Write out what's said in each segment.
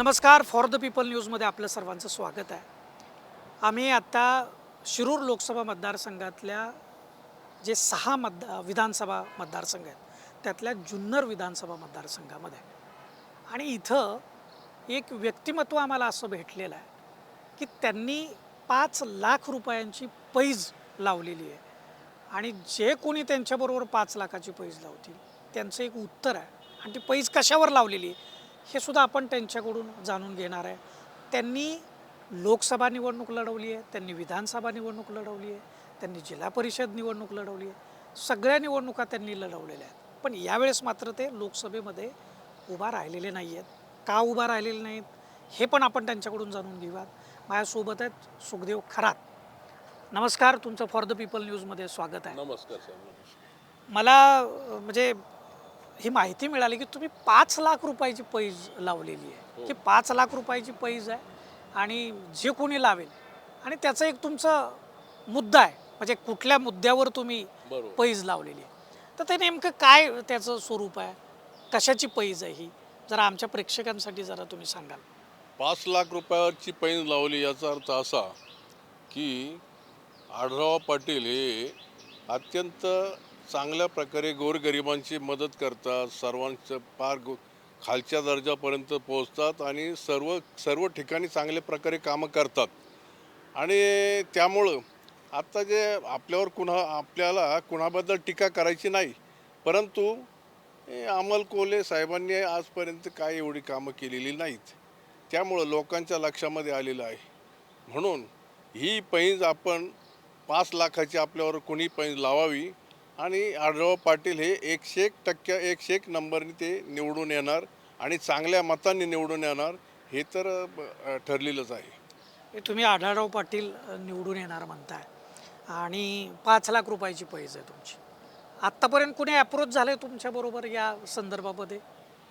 नमस्कार. For the people न्यूजमध्ये आपलं सर्वांचं स्वागत आहे. आम्ही आत्ता शिरूर लोकसभा मतदारसंघातल्या जे 6 विधानसभा मतदारसंघ आहेत त्यातल्या जुन्नर विधानसभा मतदारसंघामध्ये आहे. आणि इथं एक व्यक्तिमत्व आम्हाला असं भेटलेलं आहे की त्यांनी 5 लाख रुपयांची पैज लावलेली आहे. आणि जे कोणी त्यांच्याबरोबर 5 लाखाची पैज लावतील त्यांचं एक उत्तर आहे. आणि ती पैज कशावर लावलेली आहे हे सुद्धा आपण त्यांच्याकडून जाणून घेणार आहे. त्यांनी लोकसभा निवडणूक लढवली आहे, त्यांनी विधानसभा निवडणूक लढवली आहे, त्यांनी जिल्हा परिषद निवडणूक लढवली आहे, सगळ्या निवडणुका त्यांनी लढवलेल्या आहेत. पण यावेळेस मात्र ते लोकसभेमध्ये उभा राहिलेले नाही आहेत. का उभा राहिलेले नाहीत हे पण आपण त्यांच्याकडून जाणून घेऊयात. माझ्यासोबत आहेत सुखदेव खरात. नमस्कार, तुमचं फॉर द पीपल न्यूजमध्ये स्वागत आहे. नमस्कार सर. मला म्हणजे ही माहिती मिळाली की तुम्ही 5 लाख रुपयाची पैज लावलेली आहे. की 5 लाख रुपयाची पैज आहे आणि जे कोणी लावेल आणि त्याचा एक तुमचा मुद्दा आहे, म्हणजे कुठल्या मुद्द्यावर तुम्ही बरोबर. पैज लावलेली आहे. तर ते नेमकं काय त्याचं स्वरूप आहे, कशाची पैज आहे ही जरा आमच्या प्रेक्षकांसाठी जरा तुम्ही सांगाल. 5 लाख रुपयाची पैज लावली याचा अर्थ असा की आढराव पाटील हे अत्यंत चांगल्या प्रकारे गोरगरिबांची मदत करतात, सर्वांचं पार खालच्या दर्जापर्यंत पोहोचतात आणि सर्व ठिकाणी चांगल्या प्रकारे कामं करतात. आणि त्यामुळं आत्ता जे आपल्याला कुणाबद्दल टीका करायची नाही, परंतु अमल कोल्हे साहेबांनी आजपर्यंत काय एवढी कामं केलेली नाहीत. त्यामुळं लोकांच्या लक्षामध्ये आलेलं आहे. म्हणून ही पैज आपण 5 लाखाची आपल्यावर कोणी पैज लावावी आणि आढराव पाटील हे 101% नंबरने ते निवडून येणार आणि चांगल्या मतांनी निवडून येणार हे तर ठरलेलंच आहे. हे तुम्ही आढळराव पाटील निवडून येणार म्हणताय आणि 5 लाख रुपयाची पैज आहे तुमची. आत्तापर्यंत कोणी अप्रोच झाले तुमच्याबरोबर या संदर्भामध्ये?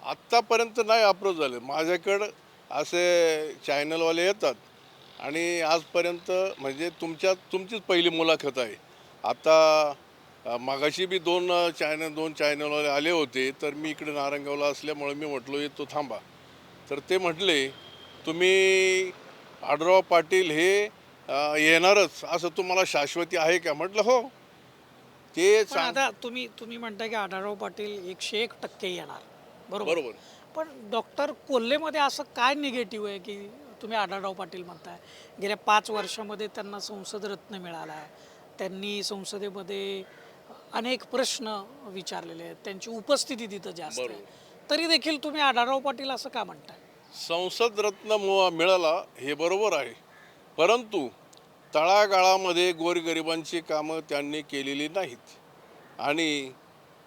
आत्तापर्यंत नाही अप्रोच झाले. माझ्याकडं असे चॅनलवाले येतात आणि आजपर्यंत म्हणजे तुमचीच पहिली मुलाखत आहे. आता मागाशी बी दोन चॅनलवाले आले होते, तर मी इकडे नारायणगावला असल्यामुळे मी म्हटलो येतो थांबा. तर ते म्हटले तुम्ही आढराव पाटील हे येणारच असं तुम्हाला शाश्वती आहे का? म्हटलं हो. ते पण आता तुम्ही म्हणताय की आढळराव पाटील 101% येणार, बरोबर? बरोबर. पण डॉक्टर कोल्हेमध्ये असं काय निगेटिव्ह आहे की तुम्ही आढळराव पाटील म्हणताय? गेल्या 5 वर्षामध्ये त्यांना संसद रत्न मिळाला आहे, त्यांनी संसदेमध्ये अनेक प्रश्न विचारलेले आहेत, त्यांची उपस्थिती तिथं जास्त आहे, तरी देखील तुम्ही आढळराव पाटील असं का म्हणताय? संसद रत्न मिळाला हे बरोबर आहे, परंतु तळागाळामध्ये गोरगरिबांची कामं त्यांनी केलेली नाहीत. आणि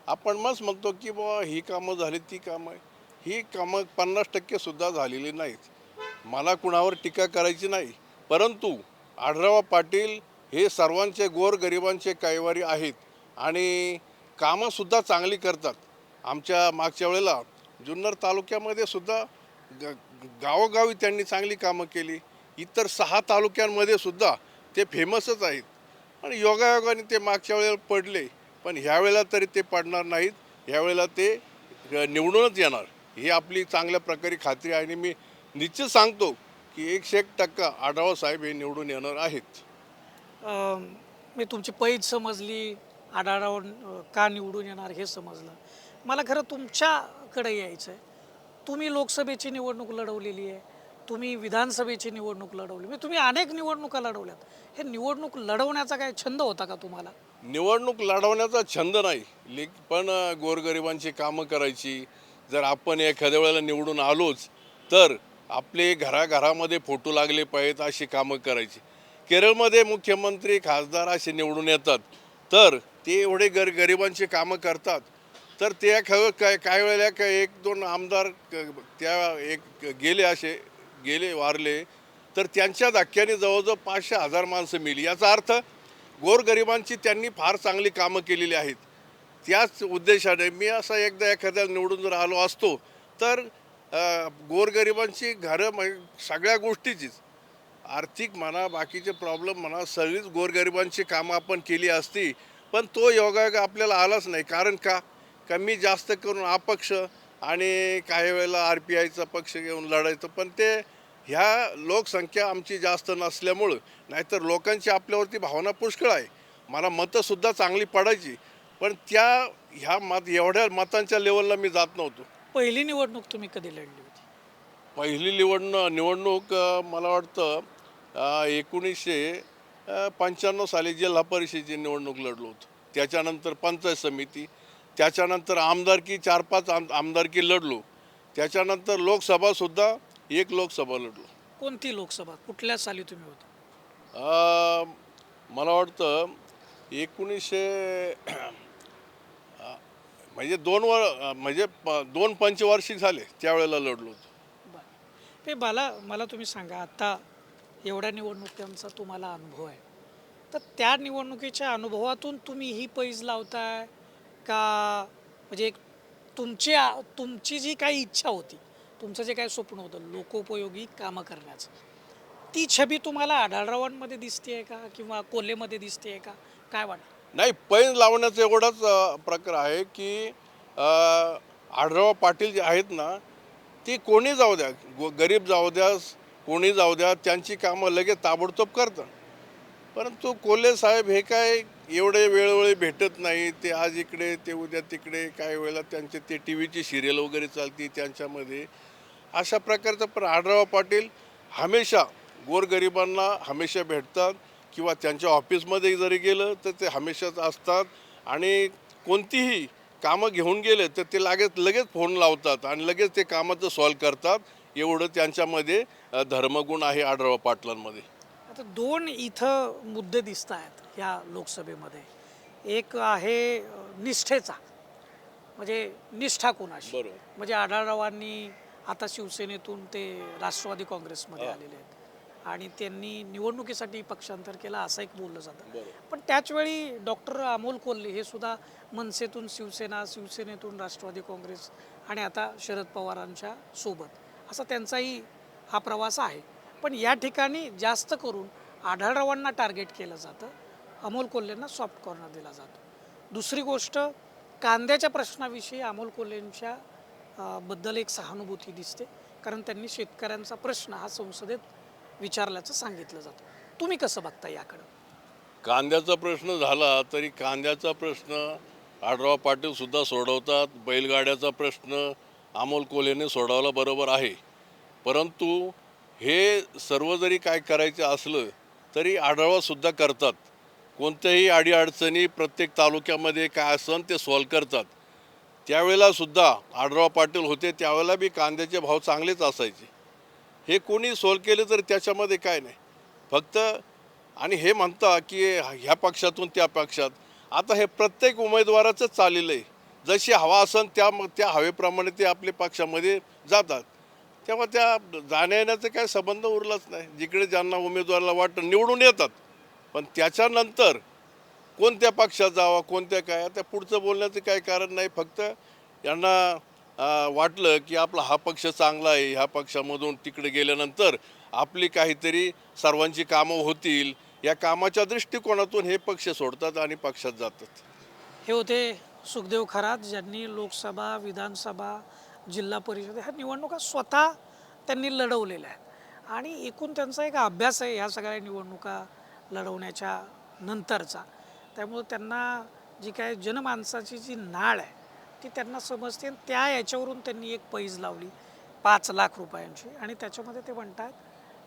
आपण मस्त म्हणतो की बाबा ही कामं झाली, ती कामं आहे, ही कामं 50% सुद्धा झालेली नाहीत. मला कुणावर टीका करायची नाही, परंतु आढराव पाटील हे सर्वांचे गोरगरिबांचे कैवारी आहेत आणि कामंसुद्धा चांगली करतात. आमच्या मागच्या वेळेला जुन्नर तालुक्यामध्ये सुद्धा गावोगावी त्यांनी चांगली कामं केली. इतर 6 तालुक्यांमध्ये सुद्धा ते फेमसच आहेत. आणि योगायोगाने ते मागच्या वेळेला पडले, पण ह्यावेळेला तरी ते पडणार नाहीत. ह्यावेळेला ते निवडूनच येणार ही आपली चांगल्या प्रकारे खात्री आहे. आणि मी निश्चित सांगतो की 101% आढराव साहेब हे निवडून येणार आहेत. मी तुमची पैज समजली, आढळराव का निवडून येणार हे समजलं. मला खरं तुमच्याकडे यायचं आहे. तुम्ही लोकसभेची निवडणूक लढवलेली आहे, तुम्ही विधानसभेची निवडणूक लढवली, म्हणजे तुम्ही अनेक निवडणुका लढवल्यात. हे निवडणूक लढवण्याचा काय छंद होता का तुम्हाला? निवडणूक लढवण्याचा छंद नाही, पण गोरगरिबांची कामं करायची. जर आपण एखाद्या वेळेला निवडून आलोच तर आपले घराघरामध्ये फोटो लागले पाहिजेत अशी कामं करायची. केरळमध्ये मुख्यमंत्री खासदार असे निवडून येतात, तर ते एवढे गरिबांची कामं करतात. तर ते काय वेळेला 1-2 आमदार गेले वारले, तर त्यांच्या धक्क्याने जवळजवळ 500,000 माणसं मेली. याचा अर्थ गोरगरिबांची त्यांनी फार चांगली कामं केलेली आहेत. त्याच उद्देशाने मी असं एकदा एखाद्याला निवडून जर आलो असतो तर गोरगरिबांची घरं सगळ्या गोष्टीचीच आर्थिक म्हणा, बाकीचे प्रॉब्लेम म्हणा, सगळीच गोरगरिबांची कामं आपण केली असती. पण तो योगायोग आपल्याला आलाच नाही. कारण कमी जास्त करून अपक्ष आणि काही वेळेला RPIचा पक्ष घेऊन लढायचं. पण ते ह्या लोकसंख्या आमची जास्त नसल्यामुळं, नाहीतर लोकांची आपल्यावरती भावना पुष्कळ आहे. मला मतंसुद्धा चांगली पडायची, पण ह्या एवढ्या मतांच्या लेवलला मी जात नव्हतो. पहिली निवडणूक तुम्ही कधी लढली होती? पहिली निवडणूक मला वाटतं 1995 साली जिल्हा परिषदेची निवडणूक लढलो होतो. त्याच्यानंतर पंचायत समिती, त्याच्यानंतर आमदारकी 4-5 आमदारकी लढलो. त्याच्यानंतर लोकसभासुद्धा 1 लोकसभा लढलो. कोणती लोकसभा, कुठल्या साली तुम्ही होता? अ, मला वाटतं 1900 म्हणजे 2 पंचवार्षिक झाले त्यावेळेला लढलो होतो. बरं. ते मला तुम्ही सांगा, आता एवढ्या निवडणुकांचा तुम्हाला अनुभव आहे, तर त्या निवडणुकीच्या अनुभवातून तुम्ही ही पैज लावताय का? म्हणजे एक तुमची जी काही इच्छा होती, तुमचं जे काही स्वप्न होतं लोकोपयोगी कामं करण्याचं, ती छबी तुम्हाला आढळरावांमध्ये दिसते का किंवा कोल्हेमध्ये दिसते का? काय वाटतं? नाही, पैज लावण्याचा एवढाच प्रकार आहे की आढळराव पाटील जे आहेत ना, ती कोणी जाऊ द्या, गरीब जाऊ द्या, कोणी जाऊ द्या, त्यांची कामं लगेच ताबडतोब करतात. परंतु कोल्हे साहेब हे काय एवढे वेळोवेळी भेटत नाही. ते आज इकडे, ते उद्या तिकडे. काही वेळेला त्यांचे ते TVची सिरियल वगैरे चालती त्यांच्यामध्ये, अशा प्रकारचं. पण आढळराव पाटील हमेशा गोरगरिबांना हमेशा भेटतात, किंवा त्यांच्या ऑफिसमध्ये जरी गेलं तर ते हमेशाच असतात. आणि कोणतीही कामं घेऊन गेले तर ते लगेच फोन लावतात आणि लगेच ते कामाचं सॉल्व करतात. एवढं त्यांच्यामध्ये धर्मगुण आहे आढळराव पाटलांमध्ये. आता 2 इथं मुद्दे दिसत आहेत या लोकसभेमध्ये. एक आहे निष्ठेचा, म्हणजे निष्ठा कोणाशी. बरोबर. म्हणजे आढळरावांनी आता शिवसेनेतून ते राष्ट्रवादी काँग्रेसमध्ये आलेले आहेत आणि त्यांनी निवडणुकीसाठी पक्षांतर केलं असं एक बोललं जातं. बरोबर. पण त्याचवेळी डॉक्टर अमोल कोल्हे हे सुद्धा मनसेतून शिवसेना, शिवसेनेतून राष्ट्रवादी काँग्रेस आणि आता शरद पवारांच्या सोबत असा त्यांचाही हा प्रवास आहे. पण या ठिकाणी जास्त करून आढळरावांना टार्गेट केलं जातं, अमोल कोल्हेंना सॉफ्ट कॉर्नर दिला जातो. दुसरी गोष्ट, कांद्याच्या प्रश्नाविषयी अमोल कोल्हेंच्या बद्दल एक सहानुभूती दिसते, कारण त्यांनी शेतकऱ्यांचा प्रश्न हा संसदेत विचारल्याचं सांगितलं जातं. तुम्ही कसं बघता याकडं? कांद्याचा प्रश्न झाला तरी कांद्याचा प्रश्न आढळराव पाटील सुद्धा सोडवतात. बैलगाड्याचा प्रश्न अमोल कोल्हेने सोडवला, बरोबर आहे. परंतु हे सर्व जरी काय करायचं असलं तरी आढळरावसुद्धा करतात. कोणत्याही अडीअडचणी प्रत्येक तालुक्यामध्ये काय असन ते सॉल्व करतात. त्यावेळेलासुद्धा आढळराव पाटील होते त्यावेळेला बी कांद्याचे भाव चांगलेच असायचे. हे कोणी सॉल्व केले तर त्याच्यामध्ये काय नाही. फक्त आणि हे म्हणता की ह्या पक्षातून त्या पक्षात, आता हे प्रत्येक उमेदवाराचंच चाललेलं आहे. जशी हवा असन त्या हवेप्रमाणे ते आपल्या पक्षामध्ये जातात. तेव्हा त्या जाण्या येण्याचा काय संबंध उरलाच नाही. जिकडे ज्यांना उमेदवाराला वाटतं निवडून येतात. पण त्याच्यानंतर कोणत्या पक्षात जावा, कोणत्या काय, त्या पुढचं बोलण्याचं काही कारण नाही. फक्त यांना वाटलं की आपला हा पक्ष चांगला आहे, ह्या पक्षामधून तिकडे गेल्यानंतर आपली काहीतरी सर्वांची कामं होतील, या कामाच्या दृष्टिकोनातून हे पक्ष सोडतात आणि पक्षात जातात. हे होते सुखदेव खरात, ज्यांनी लोकसभा, विधानसभा, जिल्हा परिषद ह्या निवडणुका स्वतः त्यांनी लढवलेल्या आहेत आणि एकूण त्यांचा एक अभ्यास आहे ह्या सगळ्या निवडणुका लढवण्याच्या नंतरचा. त्यामुळे त्यांना जी काय जनमानसाची जी नाळ आहे ती त्यांना समजते. त्या याच्यावरून त्यांनी एक पैज लावली 5 लाख रुपयांची आणि त्याच्यामध्ये ते म्हणतात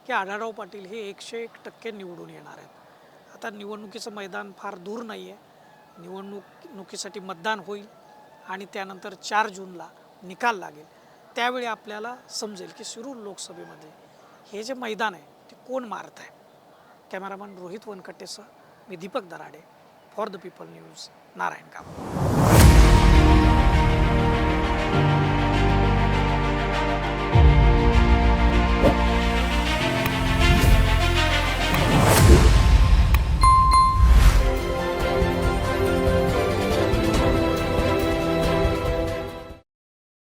की आढळराव पाटील हे 101% निवडून येणार आहेत. आता निवडणुकीचं मैदान फार दूर नाही आहे. निवडणुकीसाठी मतदान होईल आणि त्यानंतर 4 जूनला निकाल लागेल. त्यावेळी आपल्याला समजेल की शिरूर लोकसभेमध्ये हे जे मैदान आहे ते कोण मारत आहे. कॅमेरामन रोहित वनकट्टेसह मी Deepak Darade, for the people news, Narayangaon.